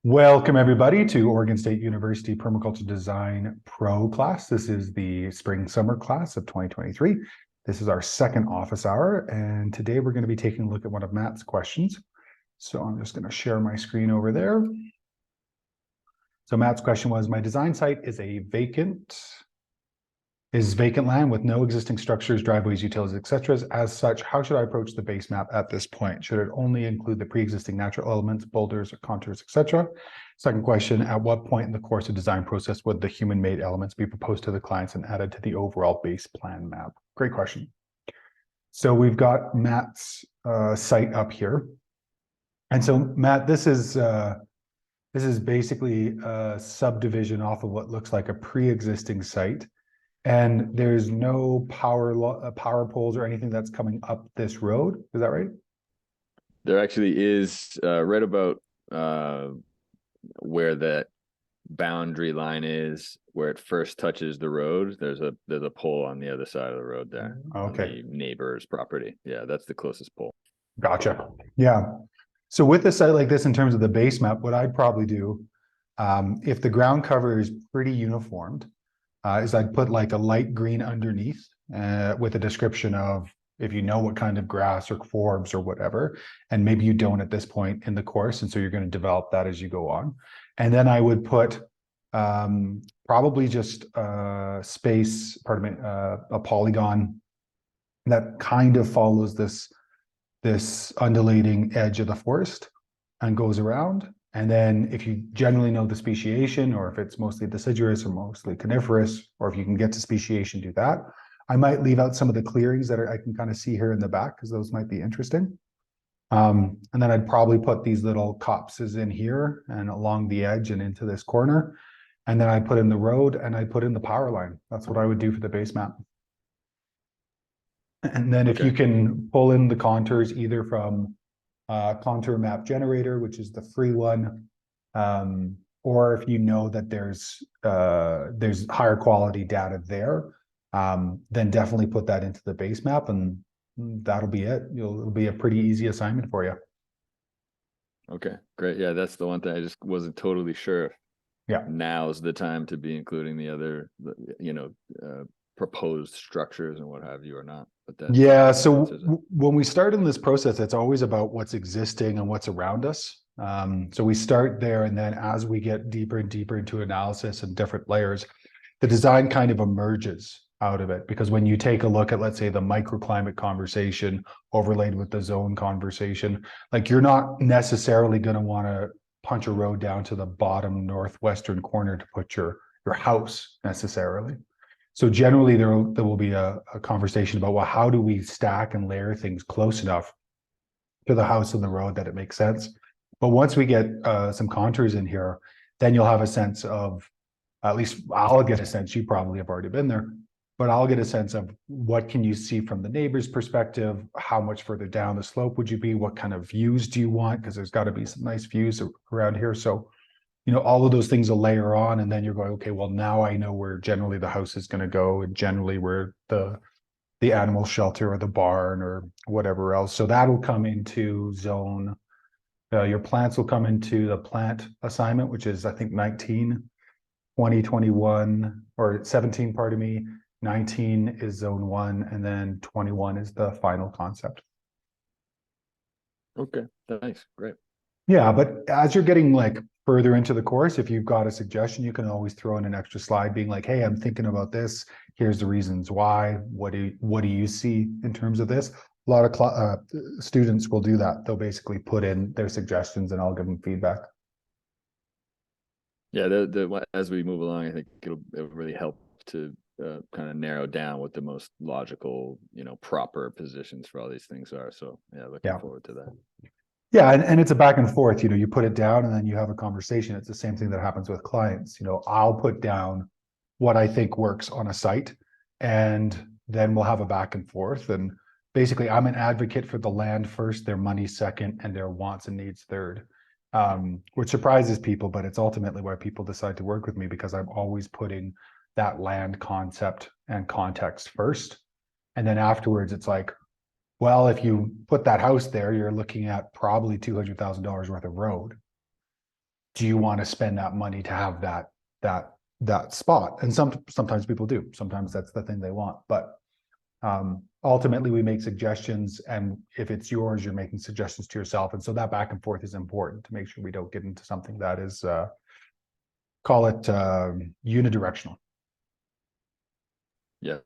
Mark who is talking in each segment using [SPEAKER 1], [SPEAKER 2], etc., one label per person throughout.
[SPEAKER 1] Welcome everybody to Oregon State University Permaculture Design Pro class. This is the spring-summer class of 2023. This is our second office hour, and today we're going to be taking a look at one of Matt's questions. So I'm just going to share my screen over there. So Matt's question was, my design site is vacant land with no existing structures, driveways, utilities, etc. As such, how should I approach the base map at this point? Should it only include the pre-existing natural elements, boulders, contours, etc.? Second question, at what point in the course of design process would the human-made elements be proposed to the clients and added to the overall base plan map? Great question. So we've got Matt's site up here. And so Matt, this is basically a subdivision off of what looks like a pre-existing site. And there's no power poles or anything that's coming up this road. Is that right?
[SPEAKER 2] There actually is, right about where that boundary line is, where it first touches the road. There's a pole on the other side of the road there.
[SPEAKER 1] Okay.
[SPEAKER 2] On the neighbor's property. Yeah, that's the closest pole.
[SPEAKER 1] Gotcha. Yeah. So with a site like this, in terms of the base map, what I'd probably do, if the ground cover is pretty uniformed, is I'd put like a light green underneath with a description of if you know what kind of grass or forbs or whatever, and maybe you don't at this point in the course, and so you're going to develop that as you go on. And then I would put probably just a polygon that kind of follows this undulating edge of the forest and goes around. And then if you generally know the speciation, or if it's mostly deciduous or mostly coniferous, or if you can get to speciation, do that. I might leave out some of the clearings that I can kind of see here in the back, because those might be interesting. And then I'd probably put these little copses in here and along the edge and into this corner. And then I put in the road and I put in the power line. That's what I would do for the base map. And then if you can pull in the contours either from contour map generator, which is the free one, or if you know that there's higher quality data there, then definitely put that into the base map, and that'll be it. It'll be a pretty easy assignment for you.
[SPEAKER 2] Okay, great. Yeah, that's the one thing I just wasn't totally sure.
[SPEAKER 1] Yeah,
[SPEAKER 2] now's the time to be including the other, proposed structures and what have you, or not. But that,
[SPEAKER 1] yeah. So when we start in this process, it's always about what's existing and what's around us. So we start there, and then as we get deeper and deeper into analysis and different layers, the design kind of emerges out of it. Because when you take a look at, let's say, the microclimate conversation overlaid with the zone conversation, like you're not necessarily going to want to punch a road down to the bottom northwestern corner to put your house necessarily. So generally there will be a conversation about, well, how do we stack and layer things close enough to the house and the road that it makes sense? But once we get some contours in here, then you'll have a sense of, at least I'll get a sense, you probably have already been there, but I'll get a sense of what can you see from the neighbor's perspective, how much further down the slope would you be, what kind of views do you want, because there's got to be some nice views around here. So all of those things will layer on, and then you're going, okay, well, now I know where generally the house is going to go, and generally where the animal shelter or the barn or whatever else. So that'll come into zone. Your plants will come into the plant assignment, which is, I think, 19, 20, 21, or 17, pardon me. 19 is zone 1, and then 21 is the final concept.
[SPEAKER 2] Okay, thanks. Great.
[SPEAKER 1] Yeah, but as you're getting like further into the course, if you've got a suggestion, you can always throw in an extra slide being like, hey, I'm thinking about this. Here's the reasons why. What do you see in terms of this? A lot of students will do that. They'll basically put in their suggestions and I'll give them feedback.
[SPEAKER 2] Yeah, as we move along, I think it'll really help to kind of narrow down what the most logical, proper positions for all these things are. So yeah, looking forward to that.
[SPEAKER 1] Yeah, and it's a back and forth, you put it down and then you have a conversation. It's the same thing that happens with clients. I'll put down what I think works on a site, and then we'll have a back and forth. And basically I'm an advocate for the land first, their money second, and their wants and needs third, which surprises people, but it's ultimately why people decide to work with me, because I'm always putting that land concept and context first. And then afterwards it's like, well, if you put that house there, you're looking at probably $200,000 worth of road. do you want to spend that money to have that spot? And sometimes people do. Sometimes that's the thing they want. But ultimately, we make suggestions, and if it's yours, you're making suggestions to yourself. And so that back and forth is important to make sure we don't get into something that is, call it unidirectional.
[SPEAKER 2] Yeah,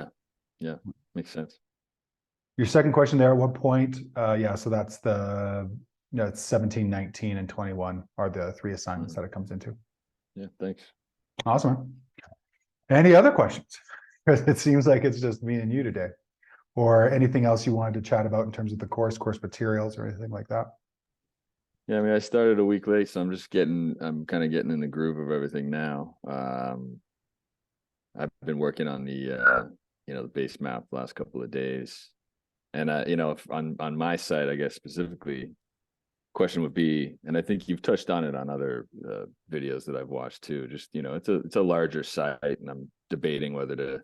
[SPEAKER 2] yeah, makes sense.
[SPEAKER 1] Your second question there, at what point? Yeah, so that's it's 17, 19, and 21 are the three assignments that it comes into.
[SPEAKER 2] Yeah, thanks.
[SPEAKER 1] Awesome. Any other questions? Because it seems like it's just me and you today. Or anything else you wanted to chat about in terms of the course materials, or anything like that?
[SPEAKER 2] Yeah, I mean, I started a week late, so I'm kind of getting in the groove of everything now. I've been working on the base map the last couple of days. And if on my side, I guess specifically, question would be, and I think you've touched on it on other videos that I've watched too, just, it's a larger site, and I'm debating whether to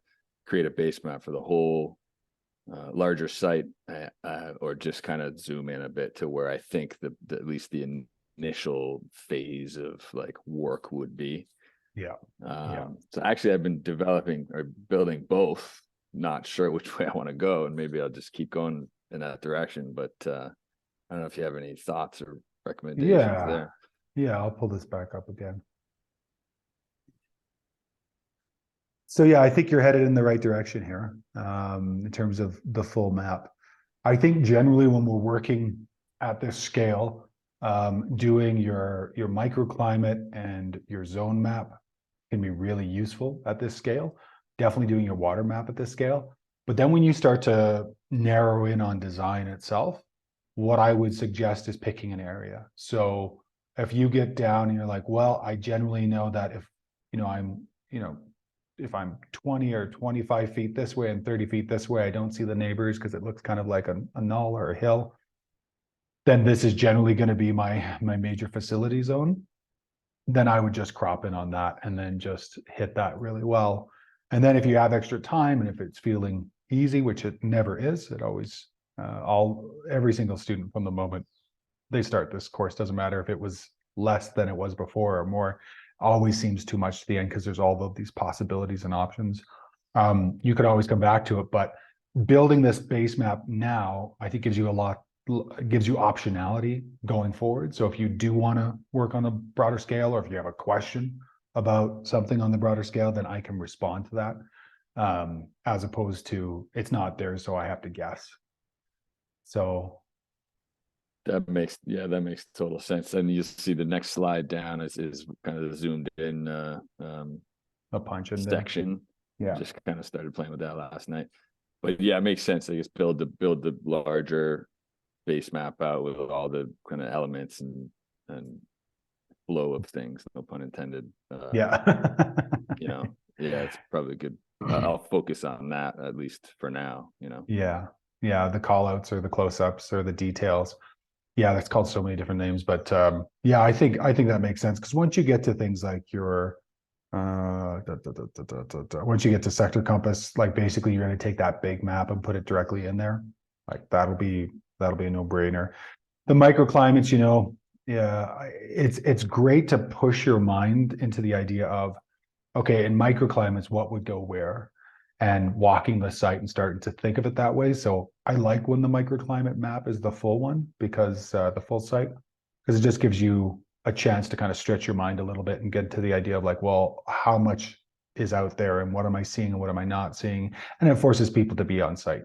[SPEAKER 2] create a base map for the whole larger site, or just kind of zoom in a bit to where I think at least the initial phase of like work would be.
[SPEAKER 1] Yeah.
[SPEAKER 2] So actually I've been developing or building both, not sure which way I want to go, and maybe I'll just keep going in that direction. But I don't know if you have any thoughts or recommendations there.
[SPEAKER 1] Yeah, I'll pull this back up again. So yeah, I think you're headed in the right direction here, in terms of the full map. I think generally when we're working at this scale, doing your microclimate and your zone map can be really useful at this scale. Definitely doing your water map at this scale. But then when you start to narrow in on design itself, what I would suggest is picking an area. So if you get down and you're like, well, I generally know that if I'm 20 or 25 feet this way and 30 feet this way, I don't see the neighbors because it looks kind of like a knoll or a hill, then this is generally going to be my major facility zone. Then I would just crop in on that and then just hit that really well. And then if you have extra time and if it's feeling easy, which it never is, it always, every single student from the moment they start this course, doesn't matter if it was less than it was before or more, always seems too much to the end because there's all of these possibilities and options. You could always come back to it, but building this base map now, I think gives you optionality going forward. So if you do want to work on a broader scale, or if you have a question about something on the broader scale, then I can respond to that, as opposed to it's not there, so I have to guess. So
[SPEAKER 2] that makes total sense. And you see the next slide down is kind of the zoomed in
[SPEAKER 1] a punch in
[SPEAKER 2] section.
[SPEAKER 1] There. Yeah,
[SPEAKER 2] just kind of started playing with that last night. But yeah, it makes sense. I guess build the larger base map out with all the kind of elements and flow of things, no pun intended.
[SPEAKER 1] Yeah.
[SPEAKER 2] It's probably good. I'll focus on that at least for now,
[SPEAKER 1] Yeah, the call outs or the close-ups or the details. Yeah, that's called so many different names, but yeah, I think that makes sense, because once you get to things like your once you get to sector compass, like basically you're going to take that big map and put it directly in there. Like that'll be a no-brainer. The microclimates, it's great to push your mind into the idea of, okay, in microclimates, what would go where? And walking the site and starting to think of it that way. So I like when the microclimate map is the full one, because the full site, because it just gives you a chance to kind of stretch your mind a little bit and get to the idea of like, well, how much is out there and what am I seeing and what am I not seeing? And it forces people to be on site.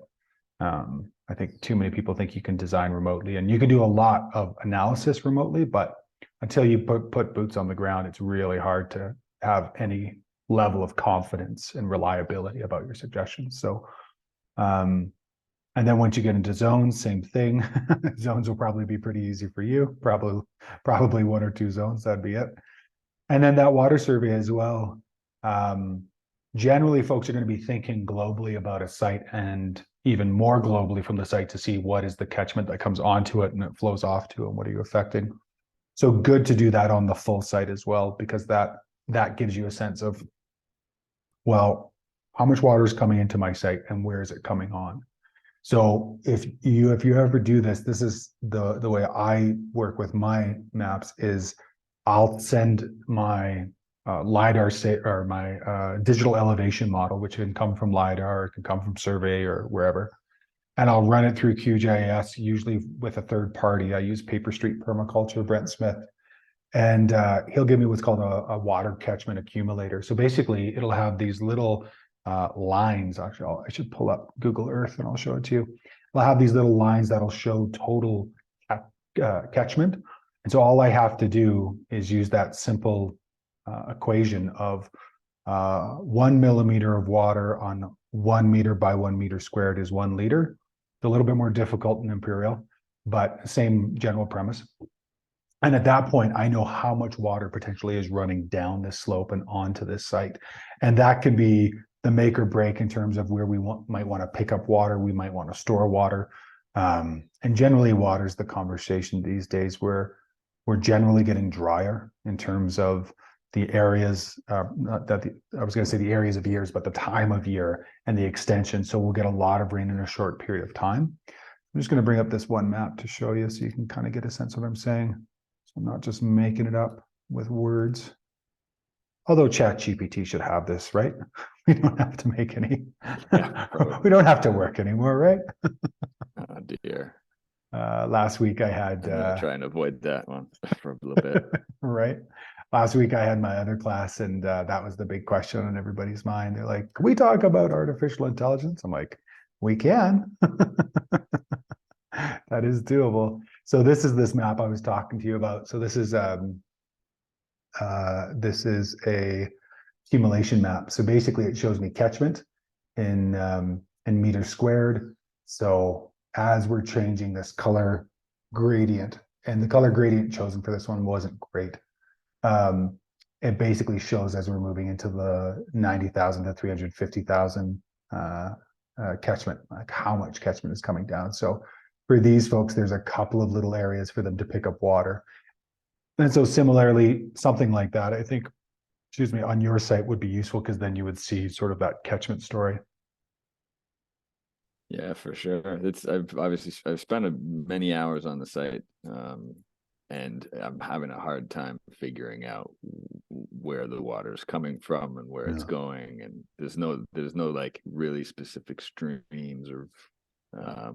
[SPEAKER 1] I think too many people think you can design remotely, and you can do a lot of analysis remotely, but until you put boots on the ground, it's really hard to have any level of confidence and reliability about your suggestions. So, and then once you get into zones, same thing. Zones will probably be pretty easy for you. Probably one or two zones, that'd be it. And then that water survey as well. Generally, folks are going to be thinking globally about a site, and even more globally from the site, to see what is the catchment that comes onto it and it flows off to, and what are you affecting. So good to do that on the full site as well, because that gives you a sense of, well, how much water is coming into my site and where is it coming on? So if you ever do this is the way I work with my maps, is I'll send my LiDAR or my digital elevation model, which can come from LiDAR, or it can come from survey or wherever. And I'll run it through QGIS, usually with a third party. I use Paper Street Permaculture, Brent Smith, and he'll give me what's called a water catchment accumulator. So basically, it'll have these little lines. Actually, I should pull up Google Earth and I'll show it to you. It'll have these little lines that'll show total catchment. And so all I have to do is use that simple equation of 1 millimeter of water on 1 meter by 1 meter squared is 1 liter. It's a little bit more difficult in Imperial, but same general premise. And at that point, I know how much water potentially is running down this slope and onto this site. And that could be the make or break in terms of where we might want to pick up water, we might want to store water. And generally, water is the conversation these days where we're generally getting drier in terms of the areas, I was going to say the areas of years, but the time of year and the extension. So we'll get a lot of rain in a short period of time. I'm just going to bring up this one map to show you so you can kind of get a sense of what I'm saying. So I'm not just making it up with words. Although ChatGPT should have this, right? We don't have to make any, we don't have to work anymore, right?
[SPEAKER 2] Oh dear.
[SPEAKER 1] Last week I had
[SPEAKER 2] try and avoid that one for a little bit.
[SPEAKER 1] Right. Last week I had my other class, and that was the big question on everybody's mind. They're like, can we talk about artificial intelligence? I'm like, we can. That is doable. So this is this map I was talking to you about. So this is a accumulation map. So basically it shows me catchment in meters squared. So as we're changing this color gradient, and the color gradient chosen for this one wasn't great. It basically shows as we're moving into the 90,000 to 350,000 catchment, like how much catchment is coming down. So for these folks, there's a couple of little areas for them to pick up water. And so similarly, something like that, I think, excuse me, on your site would be useful, because then you would see sort of that catchment story.
[SPEAKER 2] Yeah, for sure. I've spent many hours on the site, and I'm having a hard time figuring out where the water is coming from and where it's going. And there's no like really specific streams or a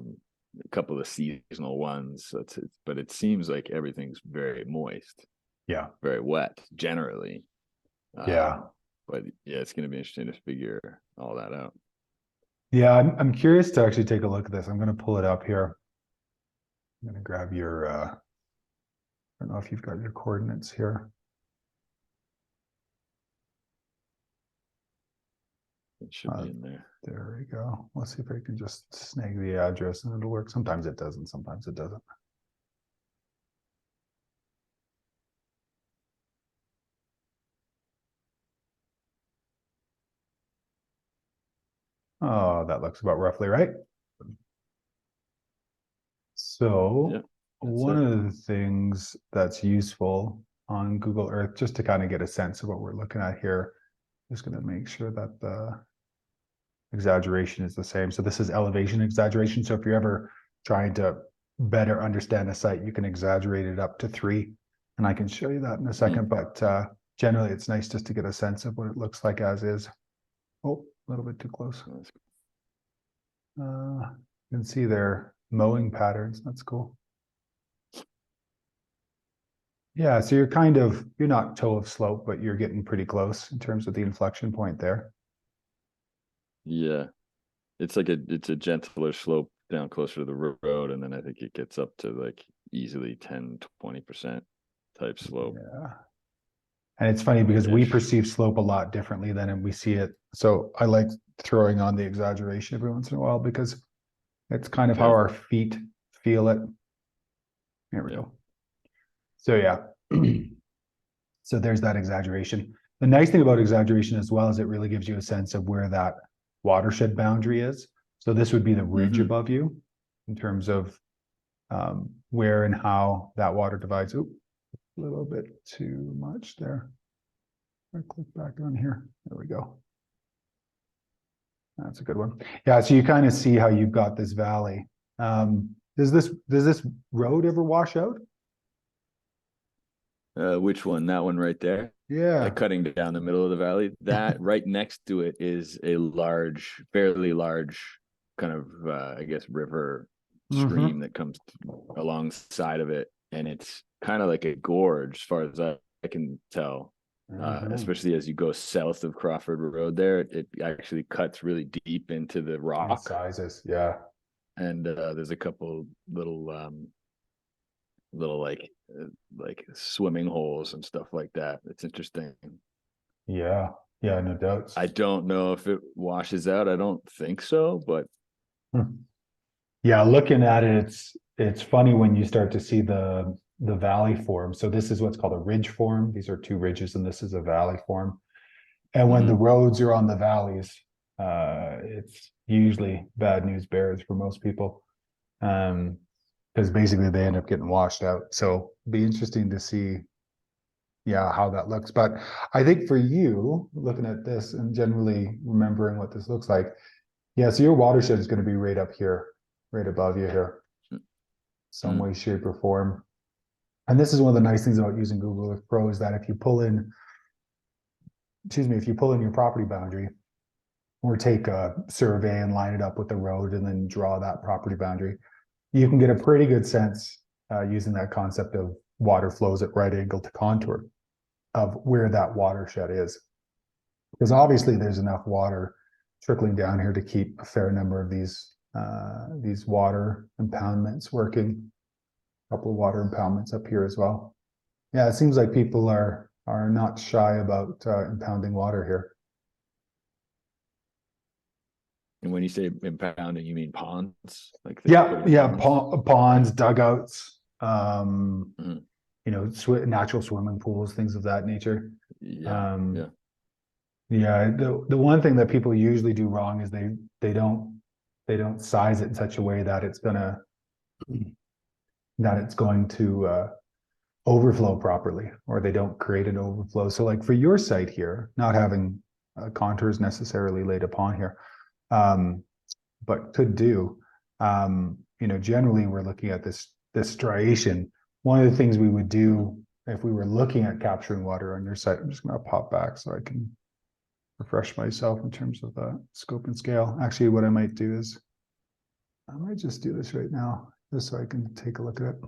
[SPEAKER 2] couple of seasonal ones. So but it seems like everything's very moist.
[SPEAKER 1] Yeah.
[SPEAKER 2] Very wet generally.
[SPEAKER 1] Yeah.
[SPEAKER 2] But yeah, it's going to be interesting to figure all that out.
[SPEAKER 1] Yeah, I'm curious to actually take a look at this. I'm going to pull it up here. I'm going to grab your, I don't know if you've got your coordinates here.
[SPEAKER 2] It should be in there.
[SPEAKER 1] There we go. Let's see if I can just snag the address and it'll work. Sometimes it doesn't, sometimes it doesn't. Oh, that looks about roughly right. So
[SPEAKER 2] yeah,
[SPEAKER 1] one of the things that's useful on Google Earth, just to kind of get a sense of what we're looking at here, just going to make sure that the exaggeration is the same. So this is elevation exaggeration. So if you're ever trying to better understand a site, you can exaggerate it up to 3. And I can show you that in a second. But generally, it's nice just to get a sense of what it looks like as is. Oh, a little bit too close. You can see their mowing patterns. That's cool. Yeah, so you're not toe of slope, but you're getting pretty close in terms of the inflection point there.
[SPEAKER 2] Yeah, it's like it's a gentler slope down closer to the road, and then I think it gets up to like easily 10-20% type slope.
[SPEAKER 1] Yeah. And it's funny because we perceive slope a lot differently than we see it. So I like throwing on the exaggeration every once in a while, because it's kind of how our feet feel it. Here we go. So yeah, so there's that exaggeration. The nice thing about exaggeration as well is it really gives you a sense of where that watershed boundary is. So this would be the ridge above you in terms of where and how that water divides. Oop, a little bit too much there. I click back on here. There we go. That's a good one. Yeah, so you kind of see how you've got this valley. Does this road ever wash out?
[SPEAKER 2] Which one? That one right there?
[SPEAKER 1] Yeah.
[SPEAKER 2] Like cutting down the middle of the valley. That right next to it is a large, fairly large kind of, I guess, river stream that comes alongside of it. And it's kind of like a gorge, as far as I can tell. Especially as you go south of Crawford Road there, it actually cuts really deep into the
[SPEAKER 1] In
[SPEAKER 2] rock.
[SPEAKER 1] sizes, yeah.
[SPEAKER 2] And there's a couple little like swimming holes and stuff like that. It's interesting.
[SPEAKER 1] Yeah, yeah, no doubts.
[SPEAKER 2] I don't know if it washes out. I don't think so, but
[SPEAKER 1] Yeah, looking at it, it's funny when you start to see the valley form. So this is what's called a ridge form. These are two ridges, and this is a valley form. And when the roads are on the valleys, it's usually bad news bears for most people, because basically they end up getting washed out. So it'd be interesting to see, yeah, how that looks. But I think for you, looking at this and generally remembering what this looks like, yeah, so your watershed is going to be right up here, right above you here, some way, shape, or form. And this is one of the nice things about using Google Earth Pro is that if you pull in, excuse me, if you pull in your property boundary, or take a survey and line it up with the road and then draw that property boundary, you can get a pretty good sense using that concept of water flows at right angle to contour of where that watershed is. Because obviously there's enough water trickling down here to keep a fair number of these water impoundments working. A couple of water impoundments up here as well. Yeah, it seems like people are not shy about impounding water here.
[SPEAKER 2] and when you say impounding, you mean ponds? Like
[SPEAKER 1] Yeah,
[SPEAKER 2] ponds?
[SPEAKER 1] ponds, dugouts,
[SPEAKER 2] Mhm.
[SPEAKER 1] you know, natural swimming pools, things of that nature.
[SPEAKER 2] Yeah, yeah.
[SPEAKER 1] Yeah, the one thing that people usually do wrong is they don't size it in such a way that it's going to overflow properly, or they don't create an overflow. So like for your site here, not having contours necessarily laid upon here, but could do, you know, generally we're looking at this striation. One of the things we would do if we were looking at capturing water on your site, I'm just going to pop back so I can refresh myself in terms of the scope and scale. Actually, what I might do is I might just do this right now, just so I can take a look at it.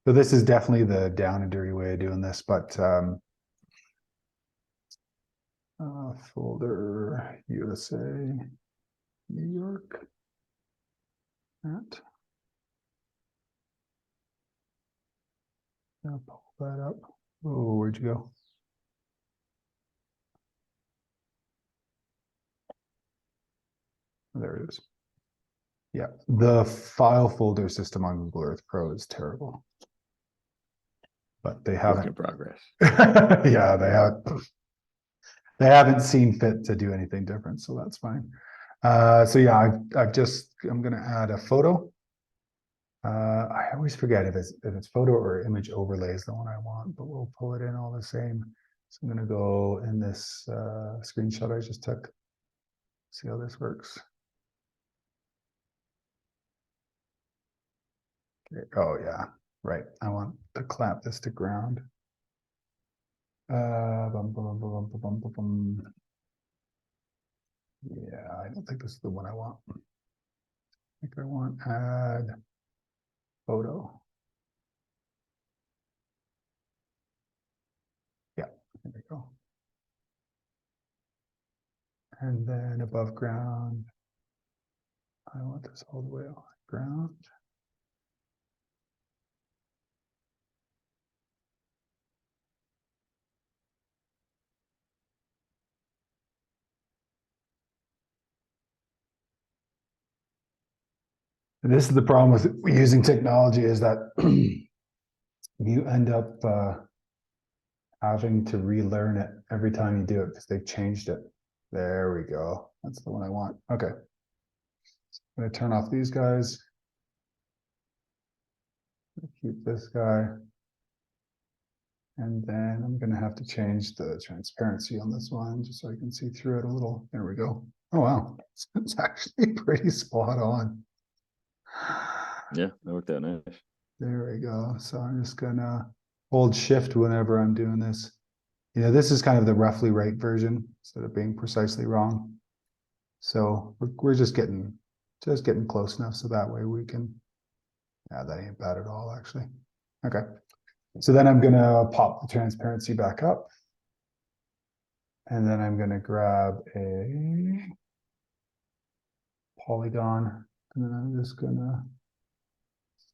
[SPEAKER 1] So this is definitely the down and dirty way of doing this, but folder USA, New York, that. I'll pull that up. Oh, where'd you go? There it is. Yeah, the file folder system on Google Earth Pro is terrible. But they
[SPEAKER 2] Work
[SPEAKER 1] haven't.
[SPEAKER 2] in progress.
[SPEAKER 1] Yeah, they haven't seen fit to do anything different, so that's fine. So yeah, I'm gonna add a photo. I always forget if it's photo or image overlay is the one I want, but we'll pull it in all the same. So I'm gonna go in this screenshot I just took. See how this works. Okay. Oh yeah, right. I want to clamp this to ground. Bum, bum, bum, bum, bum, bum, bum, bum. Yeah, I don't think this is the one I want. I think I want add photo. Yeah, there we go. And then above ground, I want this all the way on ground. And this is the problem with using technology is that you end up having to relearn it every time you do it because they've changed it. There we go. That's the one I want. Okay. I'm going to turn off these guys. Keep this guy. And then I'm going to have to change the transparency on this one just so I can see through it a little. There we go. Oh, wow. It's actually pretty spot on.
[SPEAKER 2] Yeah, that worked out nice.
[SPEAKER 1] There we go. So I'm just gonna hold shift whenever I'm doing this. This is kind of the roughly right version instead of being precisely wrong. So we're just getting close enough so that way we can, yeah, that ain't bad at all, actually. Okay. So then I'm gonna pop the transparency back up. And then I'm gonna grab a polygon, and then I'm just gonna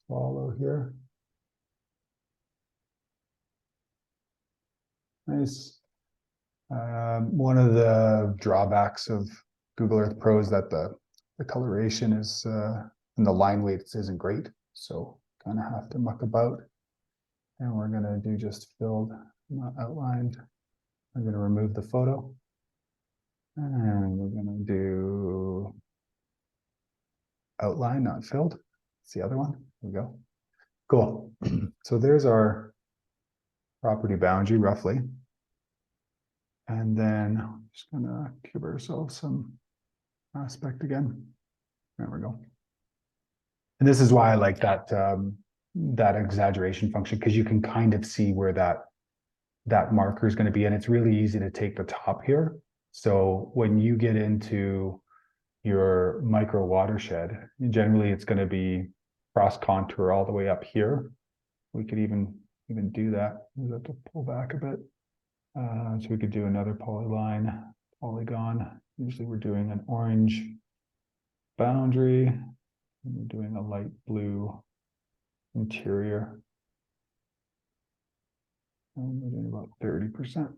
[SPEAKER 1] follow here. Nice. One of the drawbacks of Google Earth Pro is that the coloration is and the line weights isn't great, so kind of have to muck about. And we're gonna do just filled, not outlined. I'm gonna remove the photo, and we're gonna do outline, not filled. It's the other one. Here we go. Cool. So there's our property boundary roughly. And then I'm just gonna give ourselves some aspect again. There we go. And this is why I like that that exaggeration function, because you can kind of see where that marker is going to be, and it's really easy to take the top here. So when you get into your micro watershed, generally it's going to be cross contour all the way up here. We could even do that. We have to pull back a bit. So we could do another polygon. Usually we're doing an orange boundary, and we're doing a light blue interior. And we're doing about 30%.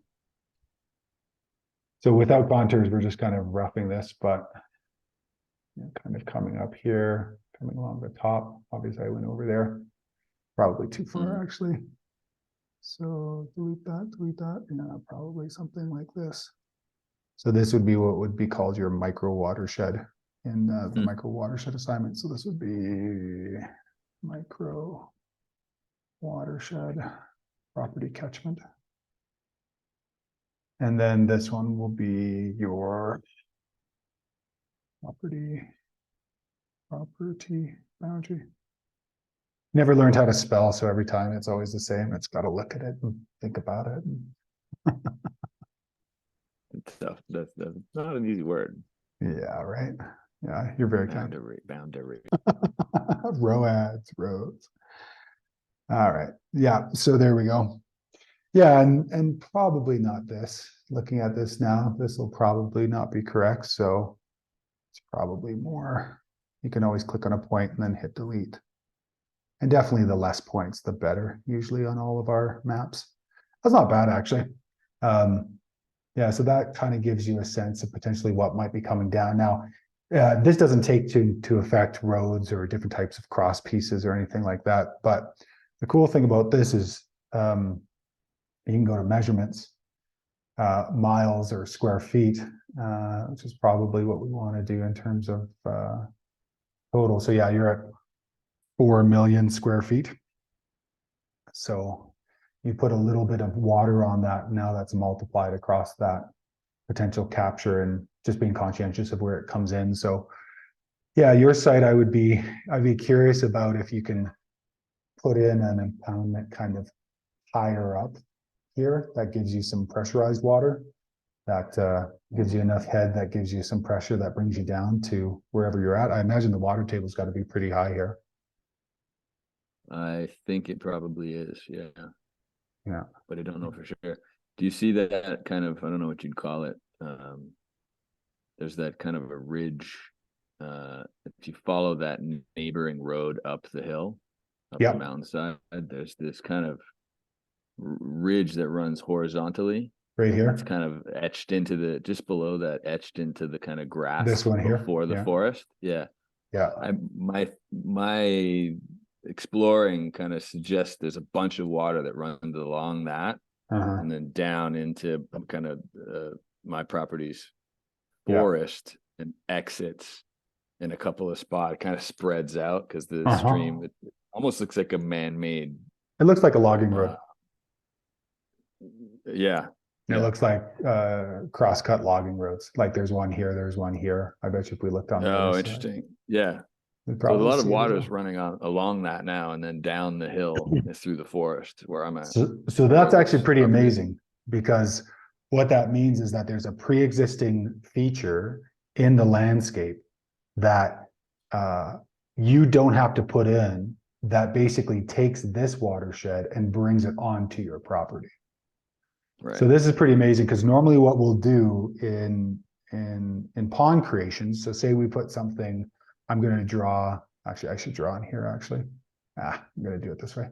[SPEAKER 1] So without contours, we're just kind of roughing this, but kind of coming up here, coming along the top. Obviously, I went over there. Probably too far, actually. So delete that, and probably something like this. So this would be what would be called your micro watershed in the micro watershed assignment. So this would be micro watershed property catchment. And then this one will be your property boundary. Never learned how to spell, so every time it's always the same. It's got to look at it and think about it.
[SPEAKER 2] It's tough. That's not an easy word.
[SPEAKER 1] Yeah, right. Yeah, you're very kind.
[SPEAKER 2] Boundary.
[SPEAKER 1] Roads. All right. Yeah, so there we go. Yeah, and probably not this. Looking at this now, this will probably not be correct. So it's probably more. You can always click on a point and then hit delete. And definitely the less points, the better, usually on all of our maps. That's not bad, actually. Yeah, so that kind of gives you a sense of potentially what might be coming down. Now, this doesn't take to affect roads or different types of cross pieces or anything like that. But the cool thing about this is you can go to measurements, miles or square feet, which is probably what we want to do in terms of total. So yeah, you're at 4 million square feet. So you put a little bit of water on that, now that's multiplied across that potential capture, and just being conscientious of where it comes in. So yeah, your site, I'd be curious about if you can put in an impoundment kind of higher up here. That gives you some pressurized water. That gives you enough head, that gives you some pressure, that brings you down to wherever you're at. I imagine the water table's got to be pretty high here.
[SPEAKER 2] I think it probably is, yeah.
[SPEAKER 1] Yeah.
[SPEAKER 2] But I don't know for sure. Do you see that kind of, I don't know what you'd call it. There's that kind of a ridge. If you follow that neighboring road up the hill, up the mountainside, there's this kind of ridge that runs horizontally.
[SPEAKER 1] Right here.
[SPEAKER 2] It's kind of etched into the, just below that, etched into the kind of grass.
[SPEAKER 1] This one here.
[SPEAKER 2] Before the forest. Yeah.
[SPEAKER 1] Yeah.
[SPEAKER 2] My exploring kind of suggests there's a bunch of water that runs along that, and then down into kind of my property's forest, and exits in a couple of spots, kind of spreads out because the stream, it almost looks like a man-made.
[SPEAKER 1] It looks like a logging road.
[SPEAKER 2] Yeah.
[SPEAKER 1] It looks like cross-cut logging roads. Like there's one here, there's one here. I bet you if we looked on the
[SPEAKER 2] Oh, interesting. Yeah.
[SPEAKER 1] We
[SPEAKER 2] So a
[SPEAKER 1] probably
[SPEAKER 2] lot of
[SPEAKER 1] see it as
[SPEAKER 2] water is
[SPEAKER 1] well.
[SPEAKER 2] running along that now, and then down the hill is through the forest where I'm at.
[SPEAKER 1] So
[SPEAKER 2] Where
[SPEAKER 1] that's actually
[SPEAKER 2] this
[SPEAKER 1] pretty
[SPEAKER 2] property is.
[SPEAKER 1] amazing, because what that means is that there's a pre-existing feature in the landscape that you don't have to put in, that basically takes this watershed and brings it onto your property.
[SPEAKER 2] Right.
[SPEAKER 1] So this is pretty amazing, because normally what we'll do in pond creations, so say we put something, I'm going to draw, actually I should draw in here actually. I'm going to do it this way.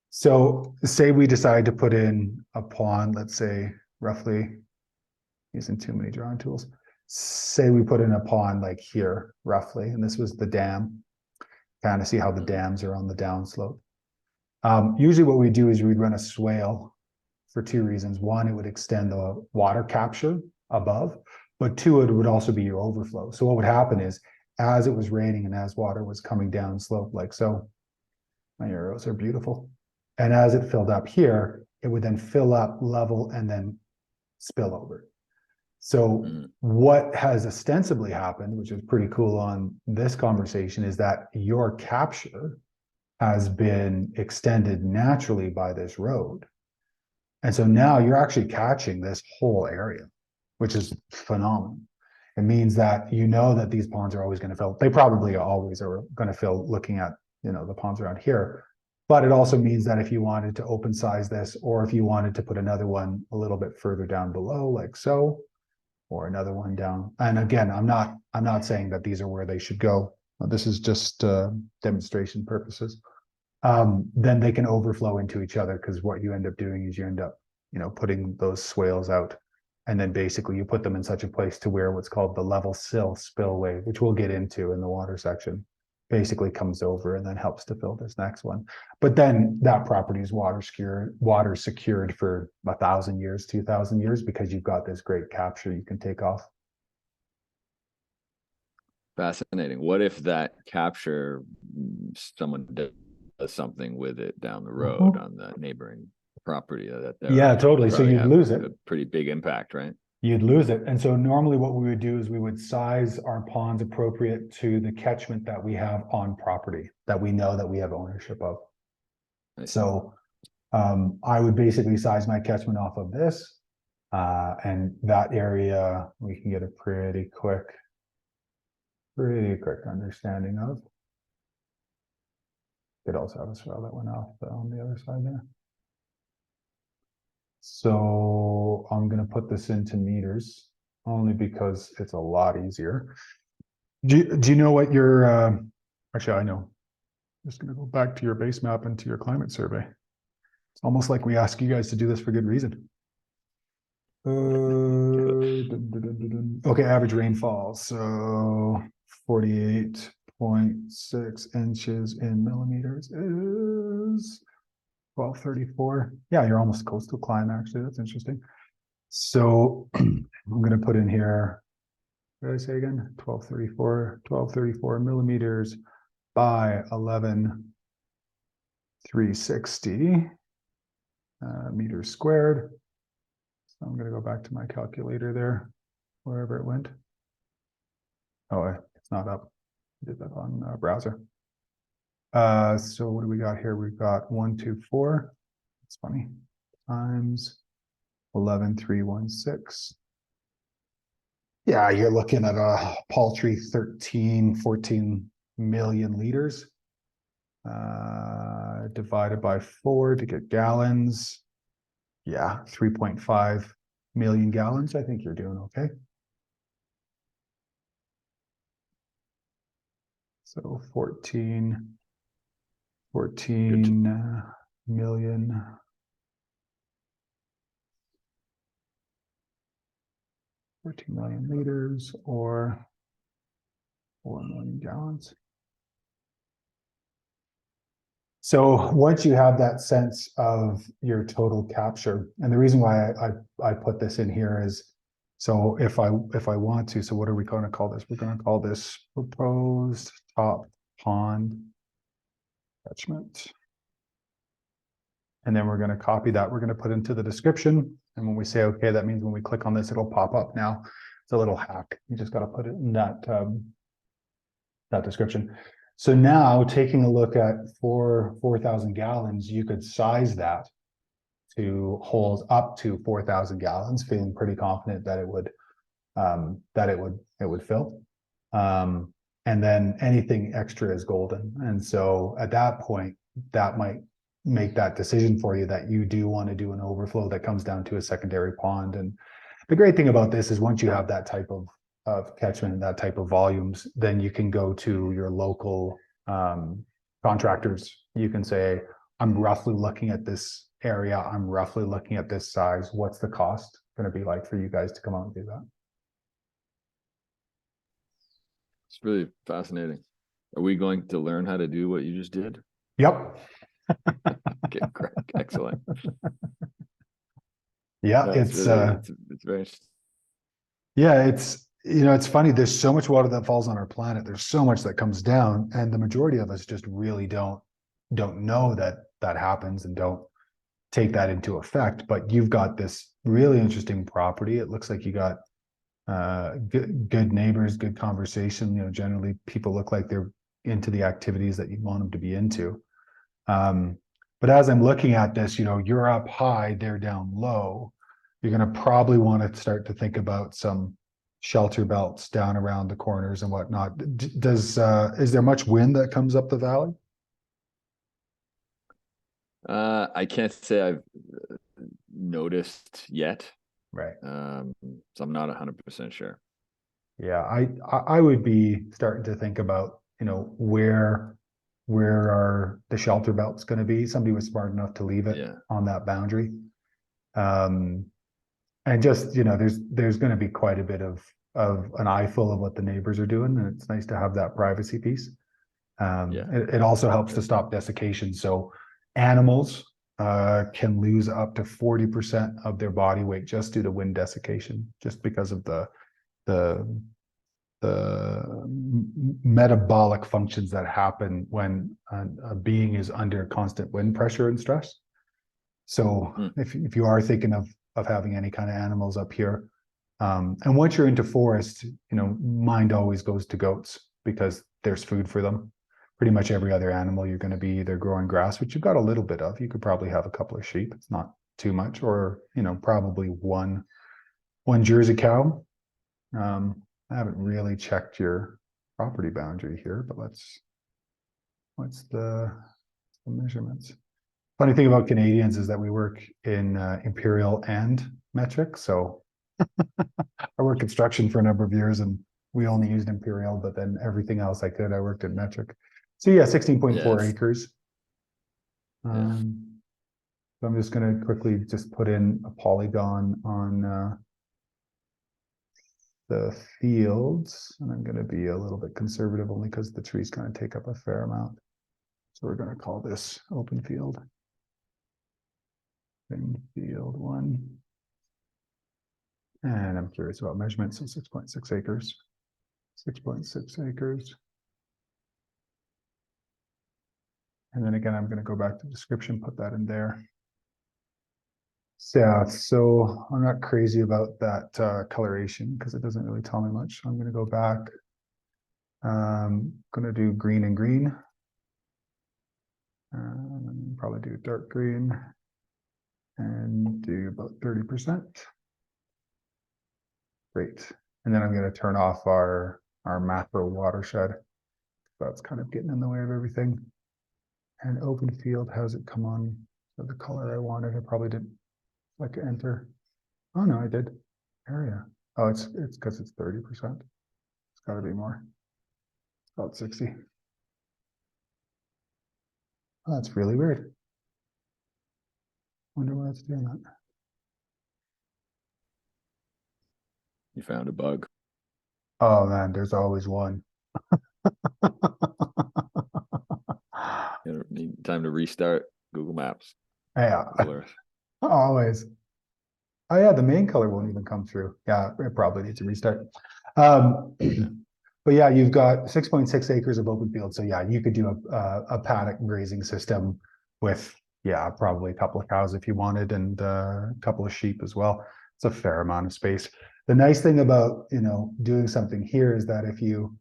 [SPEAKER 1] So say we decide to put in a pond, let's say roughly, using too many drawing tools. Say we put in a pond like here, roughly, and this was the dam. Kind of see how the dams are on the downslope. Usually what we do is we'd run a swale for two reasons. One, it would extend the water capture above, but two, it would also be your overflow. So what would happen is, as it was raining and as water was coming down slope like so, my arrows are beautiful. And as it filled up here, it would then fill up, level, and then spill over. So what has ostensibly happened, which is pretty cool on this conversation, is that your capture has been extended naturally by this road. And so now you're actually catching this whole area, which is phenomenal. It means that you know that these ponds are always going to fill. They probably always are going to fill, looking at, you know, the ponds around here. But it also means that if you wanted to open size this, or if you wanted to put another one a little bit further down below, like so, or another one down. And again, I'm not saying that these are where they should go. This is just demonstration purposes. Then they can overflow into each other, because what you end up doing is you end up, you know, putting those swales out, and then basically you put them in such a place to where what's called the level sill spillway, which we'll get into in the water section, basically comes over and then helps to fill this next one. But then that property is water secured for 1,000 years, 2,000 years, because you've got this great capture you can take off.
[SPEAKER 2] Fascinating. What if that capture, someone does something with it down the road on the neighboring property that they're
[SPEAKER 1] Yeah,
[SPEAKER 2] on?
[SPEAKER 1] totally. So
[SPEAKER 2] Probably
[SPEAKER 1] you'd
[SPEAKER 2] have
[SPEAKER 1] lose it.
[SPEAKER 2] a pretty big impact, right?
[SPEAKER 1] You'd lose it. And so normally what we would do is we would size our ponds appropriate to the catchment that we have on property that we know that we have ownership of. So I would basically size my catchment off of this, and that area we can get a pretty quick understanding of. Could also have a swell that went off on the other side there. So I'm going to put this into meters, only because it's a lot easier. Do you know what your, actually I know, I'm just going to go back to your base map and to your climate survey. It's almost like we ask you guys to do this for good reason. Okay, average rainfall, so 48.6 inches in millimeters is 1234. Yeah, you're almost coastal climate, actually. That's interesting. So I'm going to put in here, what did I say again? 1234 millimeters by 11,360 meters squared. So I'm going to go back to my calculator there, wherever it went. Oh, it's not up. I did that on browser. So what do we got here? We've got 124. It's funny. Times 11,316. Yeah, you're looking at a paltry 14 million liters. Divided by 4 to get gallons. Yeah, 3.5 million gallons. I think you're doing okay. So 14 million. 14 million liters, or 4 million gallons. So once you have that sense of your total capture, and the reason why I put this in here is, so if I want to, so what are we going to call this? We're going to call this proposed top pond catchment. And then we're going to copy that. We're going to put into the description. And when we say okay, that means when we click on this, it'll pop up now. It's a little hack. You just got to put it in that, that description. So now taking a look at 4,000 gallons, you could size that to hold up to 4,000 gallons, feeling pretty confident that it would fill. And then anything extra is golden. And so at that point, that might make that decision for you that you do want to do an overflow that comes down to a secondary pond. And the great thing about this is once you have that type of catchment and that type of volumes, then you can go to your local contractors. You can say, I'm roughly looking at this area. I'm roughly looking at this size. What's the cost going to be like for you guys to come out and do that?
[SPEAKER 2] It's really fascinating. Are we going to learn how to do what you just did?
[SPEAKER 1] Yep.
[SPEAKER 2] Okay, great. Excellent.
[SPEAKER 1] Yeah,
[SPEAKER 2] No,
[SPEAKER 1] it's
[SPEAKER 2] very interesting.
[SPEAKER 1] yeah, it's funny. There's so much water that falls on our planet. There's so much that comes down, and the majority of us just really don't know that that happens and don't take that into effect. But you've got this really interesting property. It looks like you got good neighbors, good conversation. You know, generally people look like they're into the activities that you want them to be into. But as I'm looking at this, you know, you're up high, they're down low. You're going to probably want to start to think about some shelter belts down around the corners and whatnot. Is there much wind that comes up the valley?
[SPEAKER 2] I can't say I've noticed yet.
[SPEAKER 1] Right.
[SPEAKER 2] So I'm not 100% sure.
[SPEAKER 1] Yeah, I would be starting to think about, you know, where are the shelter belts going to be? Somebody was smart enough to leave it on that boundary. And just, you know, there's going to be quite a bit of an eyeful of what the neighbors are doing, and it's nice to have that privacy piece. It also helps to stop desiccation. So animals can lose up to 40% of their body weight just due to wind desiccation, just because of the metabolic functions that happen when a being is under constant wind pressure and stress. So if you are thinking of having any kind of animals up here, and once you're into forest, you know, mind always goes to goats because there's food for them. Pretty much every other animal you're going to be either growing grass, which you've got a little bit of. You could probably have a couple of sheep. It's not too much, or, you know, probably one Jersey cow. I haven't really checked your property boundary here, but what's the measurements? Funny thing about Canadians is that we work in imperial and metric. So I worked construction for a number of years and we only used imperial, but then everything else I worked in metric. So yeah, 16.4 acres. So I'm just going to quickly just put in a polygon on the fields, and I'm going to be a little bit conservative only because the tree's going to take up a fair amount. So we're going to call this open field. Field 1. And I'm curious about measurements, so 6.6 acres. 6.6 acres. And then again, I'm going to go back to description, put that in there. Yeah, so I'm not crazy about that coloration because it doesn't really tell me much. So I'm going to go back. Going to do green and green. Probably do dark green and do about 30%. Great. And then I'm going to turn off our macro watershed. That's kind of getting in the way of everything. And open field, how's it come on? So the color I wanted, I probably didn't like enter. Oh no, I did. Area. Oh, it's because it's 30%. It's got to be more. About 60. Oh, that's really weird. Wonder why it's doing that.
[SPEAKER 2] You found a bug.
[SPEAKER 1] Oh man, there's always one.
[SPEAKER 2] You need time to restart Google Maps.
[SPEAKER 1] Yeah, always. Oh yeah, the main color won't even come through. Yeah, it probably needs to restart. But yeah, you've got 6.6 acres of open field. So yeah, you could do a paddock grazing system with, yeah, probably a couple of cows if you wanted, and a couple of sheep as well. It's a fair amount of space. The nice thing about, you know, doing something here is that if you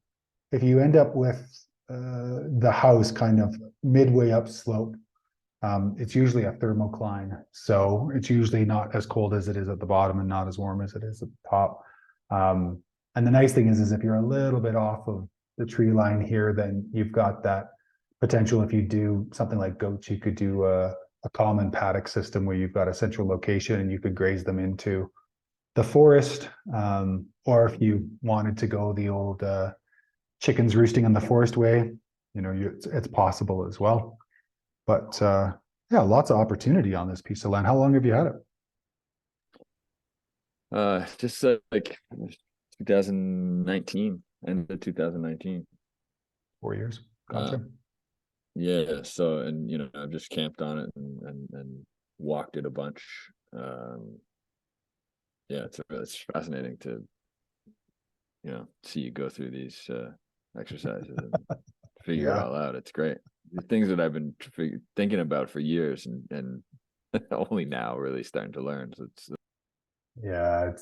[SPEAKER 1] end up with the house kind of midway up slope. It's usually a thermocline, so it's usually not as cold as it is at the bottom and not as warm as it is at the top. And the nice thing is if you're a little bit off of the tree line here, then you've got that potential. If you do something like goats, you could do a common paddock system where you've got a central location and you could graze them into the forest. Or if you wanted to go the old chickens roosting in the forest way, it's possible as well. But yeah, lots of opportunity on this piece of land. How long have you had it?
[SPEAKER 2] Just like 2019, end of 2019.
[SPEAKER 1] 4 years. Gotcha.
[SPEAKER 2] Yeah. So, and I've just camped on it and walked it a bunch. Yeah, it's fascinating to see you go through these exercises and figure it all out. It's great. The things that I've been thinking about for years and only now really starting to learn. So
[SPEAKER 1] yeah,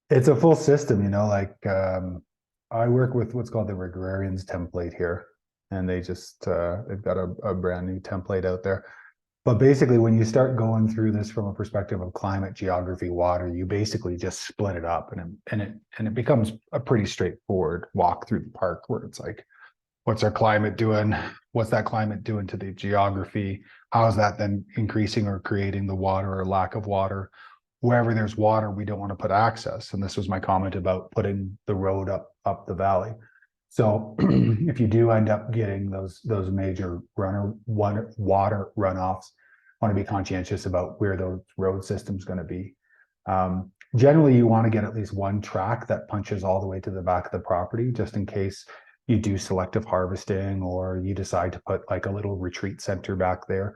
[SPEAKER 1] it's a full system, like I work with what's called the Agrarians template here, and they've got a brand new template out there. But basically, when you start going through this from a perspective of climate, geography, water, you basically just split it up, and it becomes a pretty straightforward walk through the park where it's like, what's our climate doing? What's that climate doing to the geography? How is that then increasing or creating the water or lack of water? Wherever there's water, we don't want to put access. And this was my comment about putting the road up the valley. So if you do end up getting those major water runoffs, want to be conscientious about where those road systems going to be. Generally, you want to get at least one track that punches all the way to the back of the property, just in case you do selective harvesting or you decide to put like a little retreat center back there.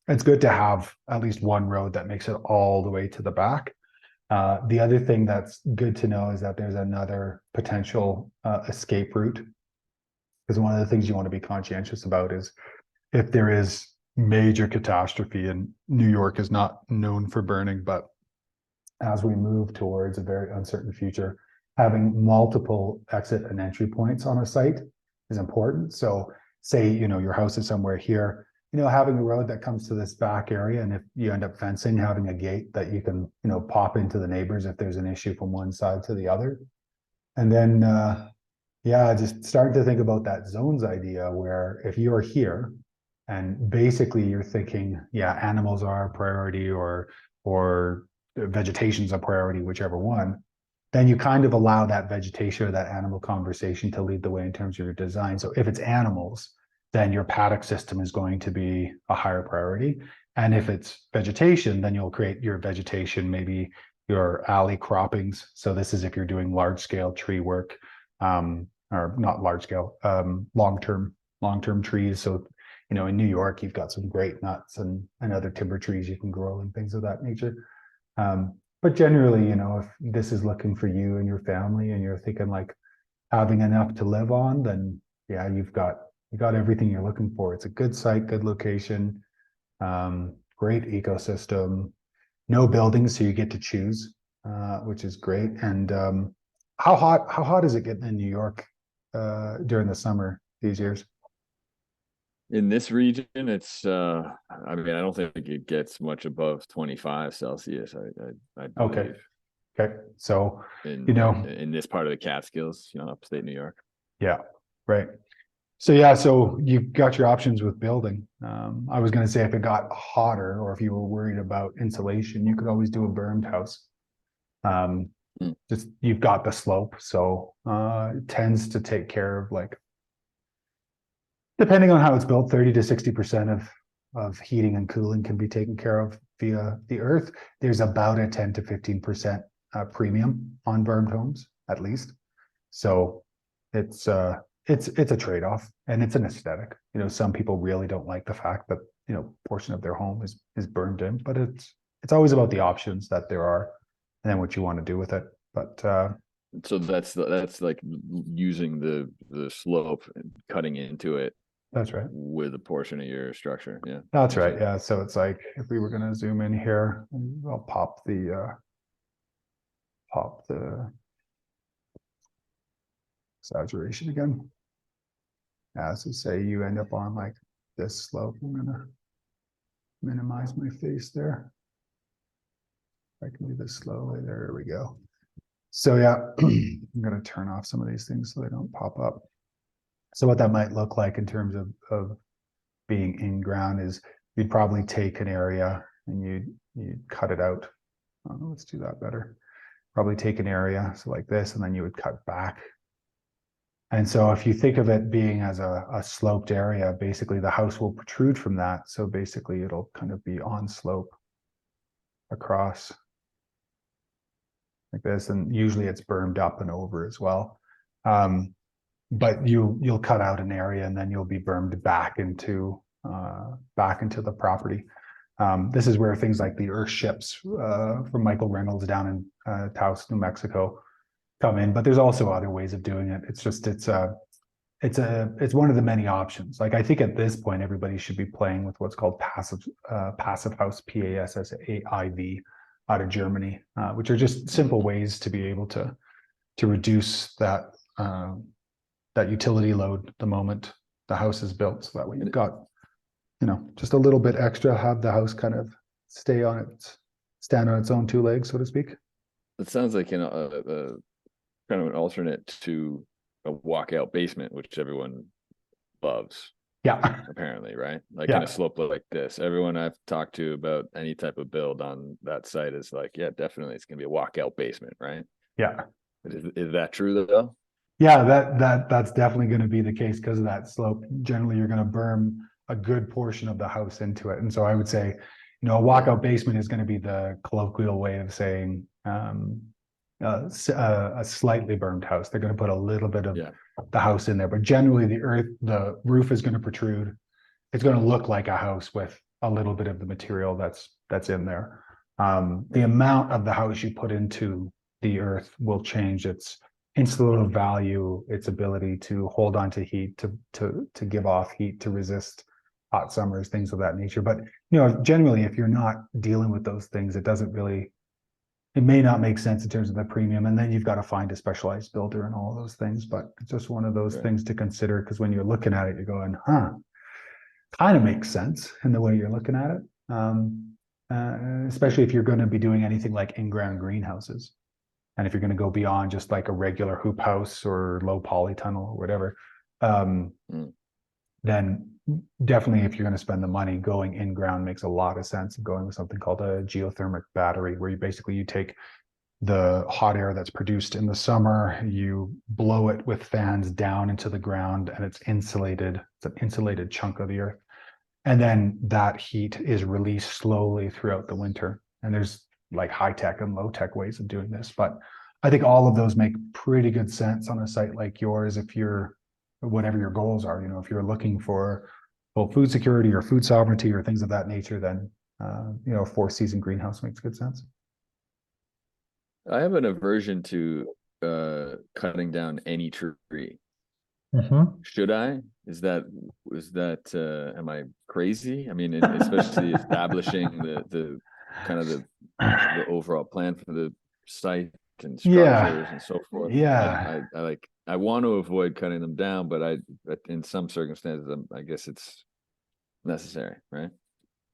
[SPEAKER 1] It's good to have at least one road that makes it all the way to the back. The other thing that's good to know is that there's another potential escape route, because one of the things you want to be conscientious about is if there is major catastrophe, and New York is not known for burning, but as we move towards a very uncertain future, having multiple exit and entry points on a site is important. So say, your house is somewhere here, having a road that comes to this back area, and if you end up fencing, having a gate that you can, pop into the neighbors if there's an issue from one side to the other. And then, just starting to think about that zones idea where if you're here and basically you're thinking, animals are a priority or vegetation's a priority, whichever one, then you kind of allow that vegetation or that animal conversation to lead the way in terms of your design. So if it's animals, then your paddock system is going to be a higher priority. And if it's vegetation, then you'll create your vegetation, maybe your alley croppings. So this is if you're doing large scale tree work, or not large scale, long-term trees. So, in New York, you've got some great nuts and other timber trees you can grow and things of that nature. But generally, if this is looking for you and your family and you're thinking like having enough to live on, then you've got everything you're looking for. It's a good site, good location, great ecosystem, no buildings, so you get to choose, which is great. And how hot is it getting in New York during the summer these years?
[SPEAKER 2] in this region, it's I don't think it gets much above 25 Celsius. I believe.
[SPEAKER 1] Okay. So
[SPEAKER 2] in this part of the Catskills, upstate New York.
[SPEAKER 1] Yeah, right. So you've got your options with building. I was going to say if it got hotter or if you were worried about insulation, you could always do a burned house. Just you've got the slope, so it tends to take care of, like, depending on how it's built, 30 to 60% of heating and cooling can be taken care of via the earth. There's about a 10 to 15% premium on burned homes, at least. So it's a trade-off, and it's an aesthetic. Some people really don't like the fact that portion of their home is burned in, but it's always about the options that there are and then what you want to do with it. But
[SPEAKER 2] so that's like using the slope and cutting into it.
[SPEAKER 1] That's right.
[SPEAKER 2] With a portion of your structure. Yeah.
[SPEAKER 1] That's right. Yeah. So it's like if we were going to zoom in here, I'll pop the saturation again. Yeah, so say you end up on like this slope. I'm gonna minimize my face there. I can do this slowly. There we go. So yeah, I'm gonna turn off some of these things so they don't pop up. So what that might look like in terms of being in ground is you'd probably take an area and you'd cut it out. Let's do that better. Probably take an area, so like this, and then you would cut back. And so if you think of it being as a sloped area, basically the house will protrude from that. So basically it'll kind of be on slope across like this, and usually it's bermed up and over as well. But you'll cut out an area and then you'll be bermed back into the property. This is where things like the earth ships from Michael Reynolds down in Taos, New Mexico, come in. But there's also other ways of doing it. It's just it's one of the many options. Like I think at this point everybody should be playing with what's called passive house, PASSAIV, out of Germany, which are just simple ways to be able to reduce that that utility load the moment the house is built. So that way you've got, just a little bit extra, have the house kind of stand on its own two legs, so to speak.
[SPEAKER 2] It sounds like, kind of an alternate to a walkout basement, which everyone loves.
[SPEAKER 1] Yeah.
[SPEAKER 2] Apparently, right? Like in a slope like this. Everyone I've talked to about any type of build on that site is like, yeah, definitely it's gonna be a walkout basement, right?
[SPEAKER 1] Yeah.
[SPEAKER 2] Is that true though?
[SPEAKER 1] Yeah, that's definitely going to be the case because of that slope. Generally, you're going to berm a good portion of the house into it. And so I would say, a walkout basement is going to be the colloquial way of saying a slightly bermed house. They're going to put a little bit of the house in there, but generally the roof is going to protrude. It's going to look like a house with a little bit of the material that's in there. The amount of the house you put into the earth will change its insulative value, its ability to hold on to heat, to give off heat, to resist hot summers, things of that nature. But generally, if you're not dealing with those things, it may not make sense in terms of the premium. And then you've got to find a specialized builder and all of those things. But it's just one of those things to consider, because when you're looking at it, you're going, kind of makes sense in the way you're looking at it. Especially if you're going to be doing anything like in-ground greenhouses. And if you're going to go beyond just like a regular hoop house or low polytunnel or whatever, then definitely if you're going to spend the money, going in ground makes a lot of sense. Going with something called a geothermal battery, where you take the hot air that's produced in the summer, you blow it with fans down into the ground, and it's insulated. It's an insulated chunk of the earth. And then that heat is released slowly throughout the winter. And there's like high tech and low tech ways of doing this. But I think all of those make pretty good sense on a site like yours. If you're, whatever your goals are, if you're looking for both food security or food sovereignty or things of that nature, then, a 4-season greenhouse makes good sense.
[SPEAKER 2] I have an aversion to cutting down any tree. Should I? Is that am I crazy? I mean, especially establishing the kind of the overall plan for the site and structures and so forth. I want to avoid cutting them down, but in some circumstances, I guess it's necessary, right?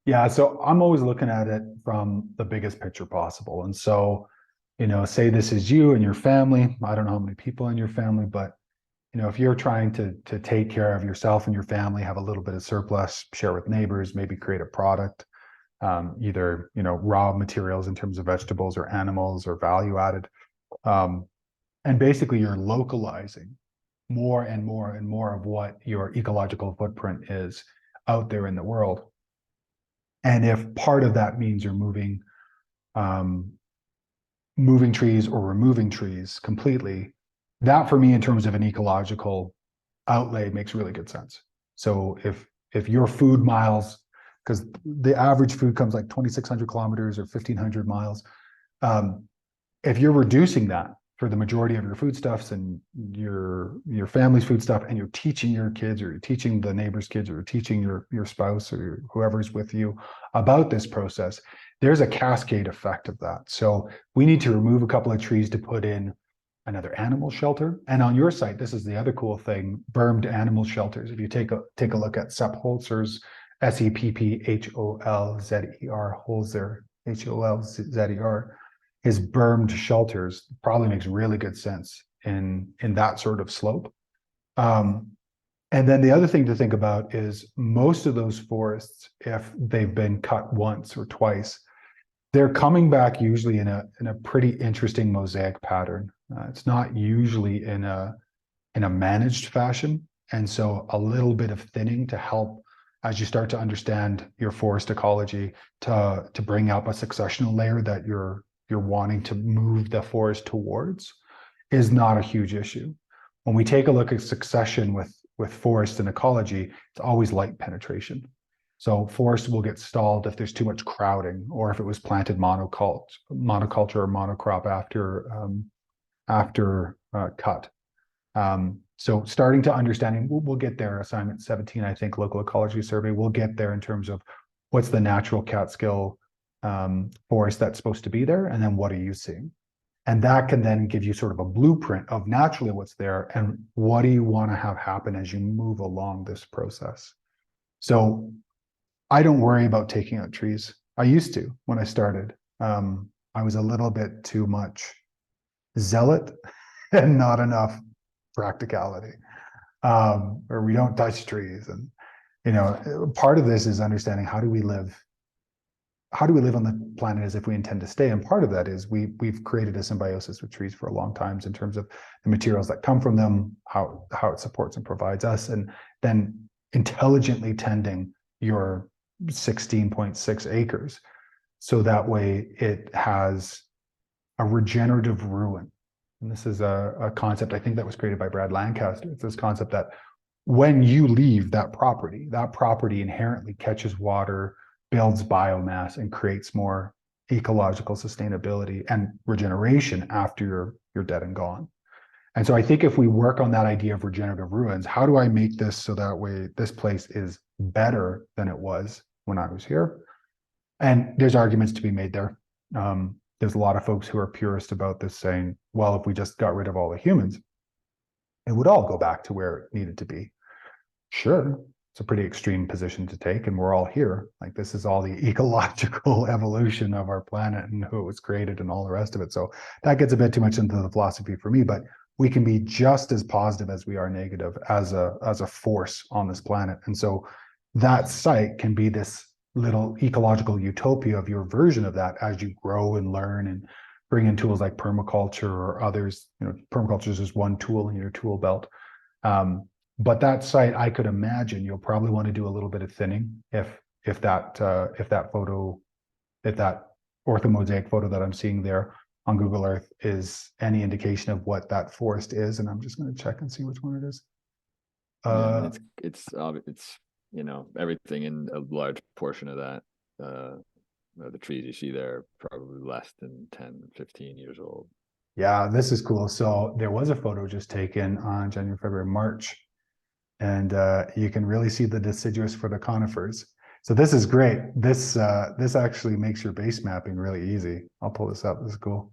[SPEAKER 1] Yeah, so I'm always looking at it from the biggest picture possible. And so, say this is you and your family. I don't know how many people in your family, but if you're trying to take care of yourself and your family, have a little bit of surplus, share with neighbors, maybe create a product, either raw materials in terms of vegetables or animals or value added, and basically you're localizing more and more and more of what your ecological footprint is out there in the world. And if part of that means you're moving trees or removing trees completely, that for me, in terms of an ecological outlay, makes really good sense. So if your food miles, because the average food comes like 2,600 kilometers or 1,500 miles, if you're reducing that for the majority of your foodstuffs and your family's food stuff, and you're teaching your kids, or you're teaching the neighbor's kids, or you're teaching your spouse or whoever's with you about this process, there's a cascade effect of that. So we need to remove a couple of trees to put in another animal shelter. And on your site, this is the other cool thing, bermed animal shelters. If you take a look at Sepp Holzer's, Seppholzer, Holzer, Holzer, his bermed shelters probably makes really good sense in that sort of slope. And then the other thing to think about is most of those forests, if they've been cut once or twice, they're coming back usually in a pretty interesting mosaic pattern. It's not usually in a managed fashion, and so a little bit of thinning to help as you start to understand your forest ecology to bring up a successional layer that you're wanting to move the forest towards is not a huge issue. When we take a look at succession with forest and ecology, it's always light penetration. So forest will get stalled if there's too much crowding, or if it was planted monoculture or monocrop after cut. So starting to understanding, we'll get there. Assignment 17, I think, local ecology survey. We'll get there in terms of what's the natural Catskill forest that's supposed to be there, and then what are you seeing? And that can then give you sort of a blueprint of naturally what's there and what do you want to have happen as you move along this process. So I don't worry about taking out trees. I used to when I started. I was a little bit too much zealot and not enough practicality. Or we don't touch trees. And, you know, part of this is understanding how do we live on the planet as if we intend to stay. And part of that is we've created a symbiosis with trees for a long time in terms of the materials that come from them, how it supports and provides us, and then intelligently tending your 16.6 acres. So that way it has a regenerative ruin. And this is a concept, I think, that was created by Brad Lancaster. It's this concept that when you leave that property inherently catches water, builds biomass, and creates more ecological sustainability and regeneration after you're dead and gone. And so I think if we work on that idea of regenerative ruins, how do I make this so that way this place is better than it was when I was here? And there's arguments to be made there. There's a lot of folks who are purist about this, saying, well, if we just got rid of all the humans, it would all go back to where it needed to be. Sure, it's a pretty extreme position to take, and we're all here. Like, this is all the ecological evolution of our planet and who it was created and all the rest of it. So that gets a bit too much into the philosophy for me, but we can be just as positive as we are negative as a force on this planet. And so that site can be this little ecological utopia of your version of that as you grow and learn and bring in tools like permaculture or others. You know, permaculture is just one tool in your tool belt. But that site, I could imagine you'll probably want to do a little bit of thinning if that orthomosaic photo that I'm seeing there on Google Earth is any indication of what that forest is. And I'm just going to check and see which one it is.
[SPEAKER 2] Yeah, it's you know, everything in a large portion of that, the trees you see there are probably less than 10, 15 years old.
[SPEAKER 1] Yeah, this is cool. So there was a photo just taken on January, February, March, and you can really see the deciduous for the conifers. So this is great. This actually makes your base mapping really easy. I'll pull this up. This is cool.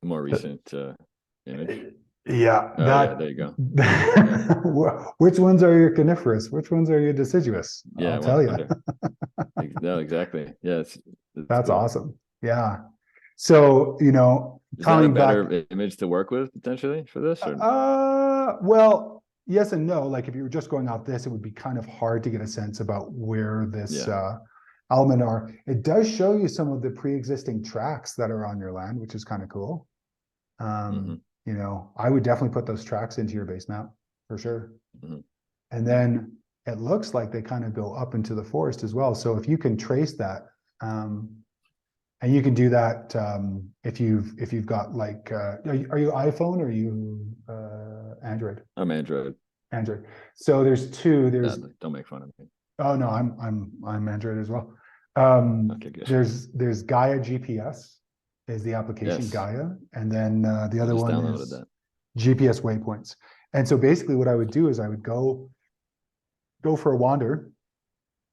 [SPEAKER 2] More recent image.
[SPEAKER 1] Yeah,
[SPEAKER 2] yeah, there you go.
[SPEAKER 1] Which ones are your coniferous? Which ones are your deciduous?
[SPEAKER 2] Yeah,
[SPEAKER 1] I'll tell you.
[SPEAKER 2] No, exactly. Yeah,
[SPEAKER 1] That's
[SPEAKER 2] cool.
[SPEAKER 1] awesome. Yeah. So, you know,
[SPEAKER 2] is that a better image to work with potentially for this? Or?
[SPEAKER 1] Well, yes and no. Like if you were just going off this, it would be kind of hard to get a sense about where this element are. It does show you some of the pre-existing tracks that are on your land, which is kind of cool. You know, I would definitely put those tracks into your base map for sure. And then it looks like they kind of go up into the forest as well. So if you can trace that, and you can do that if you've got like, are you iPhone or are you Android?
[SPEAKER 2] I'm Android.
[SPEAKER 1] Android. So there's two. There's
[SPEAKER 2] don't make fun of me.
[SPEAKER 1] Oh no, I'm Android as well.
[SPEAKER 2] Okay, good.
[SPEAKER 1] There's Gaia GPS is the application, Gaia, and then the other one is
[SPEAKER 2] that.
[SPEAKER 1] GPS waypoints. And so basically, what I would do is I would go for a wander,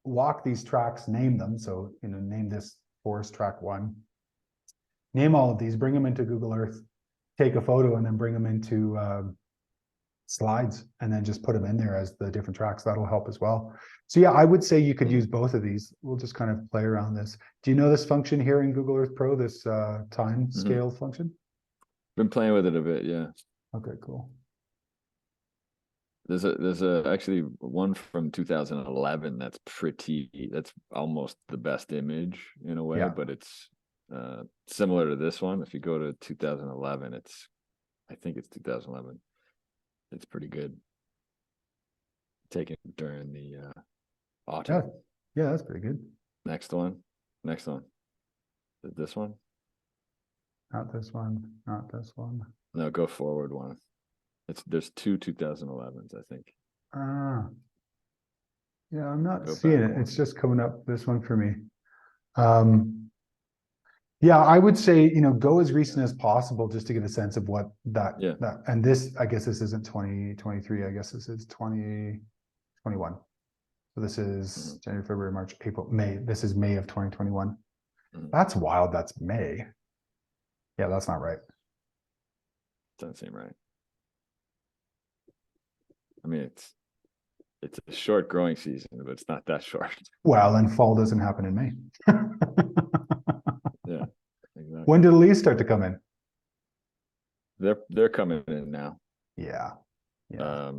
[SPEAKER 1] walk these tracks, name them. So, you know, name this forest track 1, name all of these, bring them into Google Earth, take a photo and then bring them into slides and then just put them in there as the different tracks. That'll help as well. So yeah, I would say you could use both of these. We'll just kind of play around this. Do you know this function here in Google Earth Pro, this time scale function?
[SPEAKER 2] Been playing with it a bit, yeah.
[SPEAKER 1] Okay, cool.
[SPEAKER 2] There's actually one from 2011 that's almost the best image in a way,
[SPEAKER 1] Yeah.
[SPEAKER 2] but it's similar to this one. If you go to 2011, I think it's 2011. It's pretty good. Taken during the autumn.
[SPEAKER 1] Yeah, that's pretty good.
[SPEAKER 2] Next one. This one?
[SPEAKER 1] Not this one, not this one.
[SPEAKER 2] No, go forward one. There's two 2011s, I think.
[SPEAKER 1] Yeah, I'm not
[SPEAKER 2] Go
[SPEAKER 1] seeing
[SPEAKER 2] back
[SPEAKER 1] it.
[SPEAKER 2] one.
[SPEAKER 1] It's just coming up this one for me. Yeah, I would say, go as recent as possible just to get a sense of what that, and this, I guess this isn't 2023. I guess this is 2021. So this is January, February, March, April, May. This is May of 2021. That's wild. That's May. Yeah, that's not right.
[SPEAKER 2] Doesn't seem right. I mean, it's a short growing season, but it's not that short.
[SPEAKER 1] Well, and fall doesn't happen in May.
[SPEAKER 2] Yeah, exactly.
[SPEAKER 1] When do the leaves start to come in?
[SPEAKER 2] They're coming in now.
[SPEAKER 1] Yeah.
[SPEAKER 2] Yeah.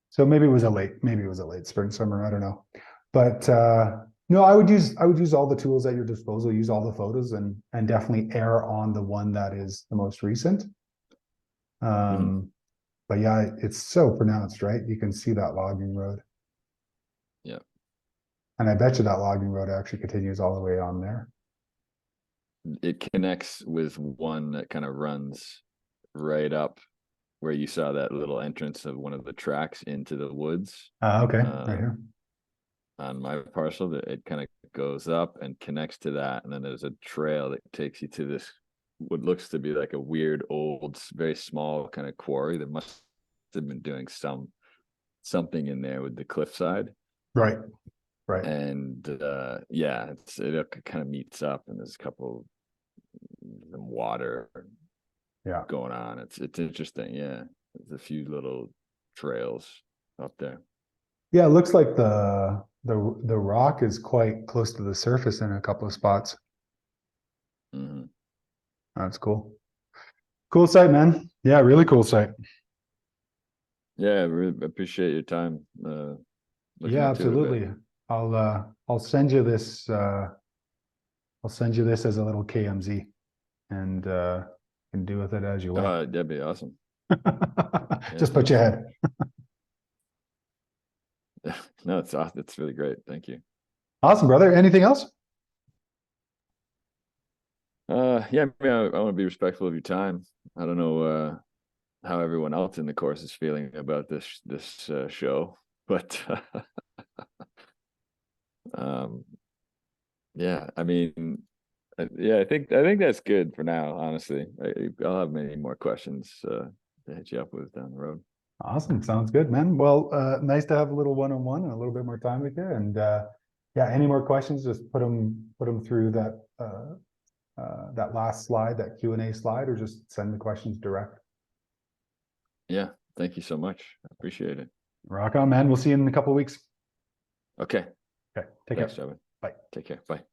[SPEAKER 1] So maybe it was a late spring, summer. I don't know. But no, I would use all the tools at your disposal, use all the photos and definitely err on the one that is the most recent. But yeah, it's so pronounced, right? You can see that logging road.
[SPEAKER 2] Yeah.
[SPEAKER 1] And I bet you that logging road actually continues all the way on there.
[SPEAKER 2] It connects with one that kind of runs right up where you saw that little entrance of one of the tracks into the woods.
[SPEAKER 1] Okay, right here.
[SPEAKER 2] On my parcel, that it kind of goes up and connects to that. And then there's a trail that takes you to this, what looks to be like a weird old, very small kind of quarry that must have been doing something in there with the cliffside.
[SPEAKER 1] Right.
[SPEAKER 2] And yeah, it kind of meets up and there's a couple some water going on. It's interesting. Yeah. There's a few little trails up there.
[SPEAKER 1] Yeah, it looks like the rock is quite close to the surface in a couple of spots. That's cool. Cool site, man. Yeah, really cool site.
[SPEAKER 2] Yeah, really appreciate your time.
[SPEAKER 1] Yeah, absolutely. I'll send you this. I'll send you this as a little KMZ, and you can do with it as you will.
[SPEAKER 2] That'd be awesome.
[SPEAKER 1] Just put your head.
[SPEAKER 2] No, it's really great. Thank you.
[SPEAKER 1] Awesome, brother. Anything else?
[SPEAKER 2] Yeah, I want to be respectful of your time. I don't know how everyone else in the course is feeling about this show, but yeah, I mean, yeah, I think that's good for now. Honestly, I'll have many more questions to hit you up with down the road.
[SPEAKER 1] Awesome. Sounds good, man. Well, nice to have a little one-on-one and a little bit more time with you. And yeah, any more questions, just put them through that that last slide, that Q&A slide, or just send the questions direct.
[SPEAKER 2] Yeah. Thank you so much. I appreciate it.
[SPEAKER 1] Rock on, man. We'll see you in a couple of weeks.
[SPEAKER 2] Okay.
[SPEAKER 1] Okay. Take
[SPEAKER 2] Thanks,
[SPEAKER 1] care.
[SPEAKER 2] Javin.
[SPEAKER 1] Bye.
[SPEAKER 2] Take care. Bye.